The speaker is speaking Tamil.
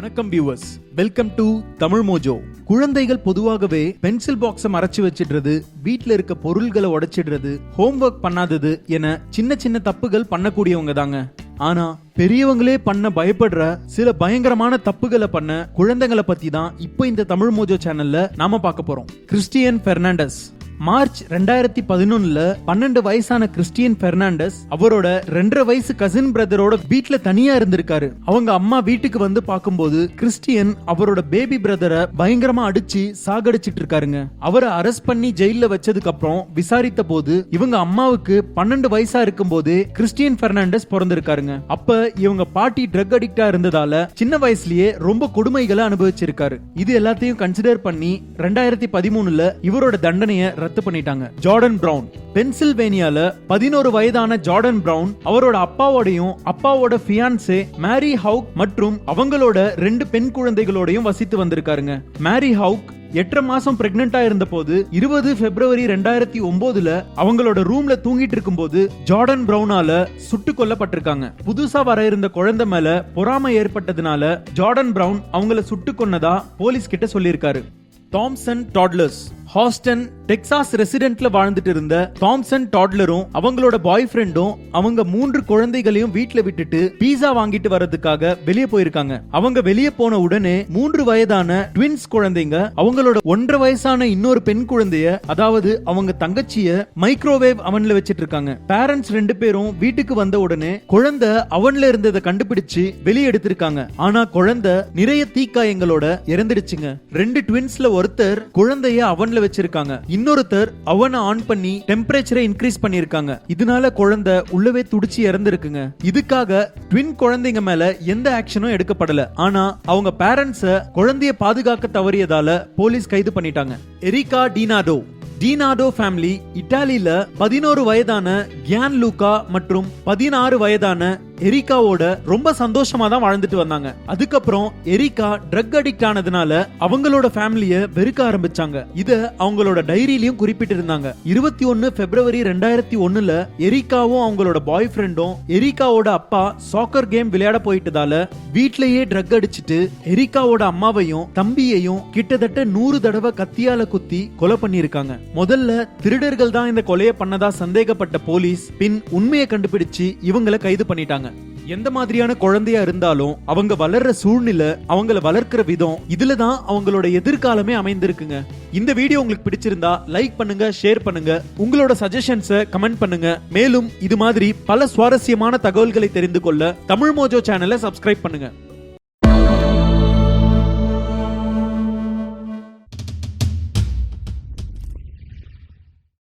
வணக்கம் viewers, welcome to Tamil Mojo. குழந்தைகள் பொதுவாகவே பென்சில் பாக்ஸை மறைச்சு வச்சிடுறது, வீட்ல இருக்க பொருள்களை உடைச்சிடுறது, ஹோம்வொர்க் பண்ணாதது என சின்ன சின்ன தப்புகள் பண்ணக்கூடியவங்க தாங்க. ஆனா பெரியவங்களே பண்ண பயப்படுற சில பயங்கரமான தப்புகளை பண்ண குழந்தைகளை பத்தி தான் இப்போ இந்த தமிழ் மோஜோ சேனல்ல நாம பார்க்க போறோம். கிறிஸ்டியன் பெர்னாண்டஸ். மார்ச் 2011 12 வயசான கிறிஸ்டியன் பெர்னாண்டஸ் அவரோட 2.5 வயசு கசின் பிரதரோட வீட்ல தனியா இருந்திருக்காரு. அவங்க அம்மா வீட்டுக்கு வந்து பார்க்கும்போது கிறிஸ்டியன் அவரோட பேபி பிரதரை பயங்கரமா அடிச்சு சாகடிச்சிட்டு இருக்காருங்க. அவரை அரெஸ்ட் பண்ணி ஜெயில வச்சதுக்கு அப்புறம் விசாரித்த போது இவங்க அம்மாவுக்கு 12 வயசா இருக்கும் போதே கிறிஸ்டியன் பெர்னாண்டஸ் பிறந்திருக்காருங்க. அப்ப இவங்க பாட்டி ட்ரக் அடிக்டா இருந்ததால சின்ன வயசுலயே ரொம்ப கொடுமைகளை அனுபவிச்சிருக்காரு. இது எல்லாத்தையும் கன்சிடர் பண்ணி 2013 இவரோட தண்டனையை ரத்து பண்ணிட்டாங்க. Jordan brown. பென்சில்வேனியால 11 வயதான ஜார்டன் பிரவுன் அவரோட அப்பாவோடையும் அப்பாவோட ஃபியான்சே மேரி ஹவுக் மற்றும் அவங்களோட 2 பெண் குழந்தைகளோடையும் வசித்து வந்திருக்காருங்க. மேரி ஹவுக் 8 மாசம் பிரெக்னெண்டா இருந்த போது 20 பிப்ரவரி 2009 அவங்களோட ரூம்ல தூங்கிட்டு இருக்கும் போது ஜார்டன் பிரவுனால சுட்டு கொல்லப்பட்டிருக்காங்க. புதுசா வர இருந்த குழந்தை மேல பொறாமை ஏற்பட்டதுனால ஜார்டன் பிரவுன் அவங்கள சுட்டு கொன்னதா போலீஸ் கிட்ட சொல்லியிருக்காரு. தாம்சன் டாட்லர்ஸ். ஹாஸ்டன் டெக்சாஸ் ரெசிடென்ட்ல வாழ்ந்துட்டு இருந்த தாம்சன் டாட்லரும் அவங்களோட பாய் ஃப்ரெண்டும் அவங்க 3 குழந்தைகளையும் வீட்ல விட்டுட்டு பீஸா வாங்கிட்டு வரதுக்காக வெளியே போயிருக்காங்க. அவங்க வெளியே போன உடனே 3 வயதான ட்வின்ஸ் குழந்தைங்க அவங்களோட 1.5 வயசான இன்னொரு பெண் குழந்தைய, அதாவது அவங்க தங்கச்சிய மைக்ரோவேவ் அவன்ல வச்சிட்டு இருக்காங்க. பேரண்ட்ஸ் 2 பேரும் வீட்டுக்கு வந்த உடனே குழந்தை அவன்ல இருந்ததை கண்டுபிடிச்சு வெளியே எடுத்திருக்காங்க. ஆனா குழந்தை நிறைய தீக்காயங்களோட இறந்துடுச்சுங்க. 2 ட்வின்ஸ்ல ஒருத்தர் குழந்தைய அவன்ல வச்சிருக்காங்க, இன்னொருத்தர் அவனை ஆன் பண்ணி டெம்பரேச்சரை இன்க்ரீஸ் பண்ணிருக்காங்க. இதனால குழந்தை உள்ளவே துடிச்சு இறந்திருக்குங்க. இதுக்காக ட்வின் குழந்தைங்க மேல எந்த ஆக்ஷனும் எடுக்கப்படல. ஆனா அவங்க பேரண்ட்ஸ குழந்தைய பாதுகாக்க தவறியதால போலீஸ் கைது பண்ணிட்டாங்க. எரிகா டினாடோ. டினாடோ ஃபேமிலி இத்தாலியில 11 வயதான கியான் லூகா மற்றும் 16 வயதான எரிகாவோட ரொம்ப சந்தோஷமா தான் வாழ்ந்துட்டு வந்தாங்க. அதுக்கப்புறம் எரிகா ட்ரக் அடிக்ட் ஆனதுனால அவங்களோட ஃபேமிலிய வெறுக்க ஆரம்பிச்சாங்க. இத அவங்களோட டைரியிலயும் குறிப்பிட்டு இருந்தாங்க. 21 பிப்ரவரி 2001 எரிகாவும் அவங்களோட பாய் ஃப்ரெண்டும் எரிகாவோட அப்பா சாக்கர் கேம் விளையாட போயிட்டதால வீட்லயே ட்ரக் அடிச்சிட்டு எரிகாவோட அம்மாவையும் தம்பியையும் கிட்டத்தட்ட 100 தடவை கத்தியால குத்தி கொலை பண்ணிருக்காங்க. முதல்ல திருடர்கள் தான் இந்த கொலையை பண்ணதா சந்தேகப்பட்ட போலீஸ் பின் உண்மையை கண்டுபிடிச்சு இவங்களை கைது பண்ணிட்டாங்க. எந்த மாதிரியான குழந்தையா இருந்தாலும் அவங்க வளர்ற சூழ்நிலை, அவங்கள வளர்க்கிற விதம், இதுலதான் அவங்களோட எதிர்காலமே அமைந்திருக்குங்க. இந்த வீடியோ உங்களுக்கு பிடிச்சிருந்தா லைக் பண்ணுங்க, ஷேர் பண்ணுங்க, உங்களோட சஜஷன்ஸை கமெண்ட் பண்ணுங்க. மேலும் இது மாதிரி பல சுவாரஸ்யமான தகவல்களை தெரிந்து கொள்ள தமிழ் மோஜோ சேனலை சப்ஸ்கிரைப் பண்ணுங்க.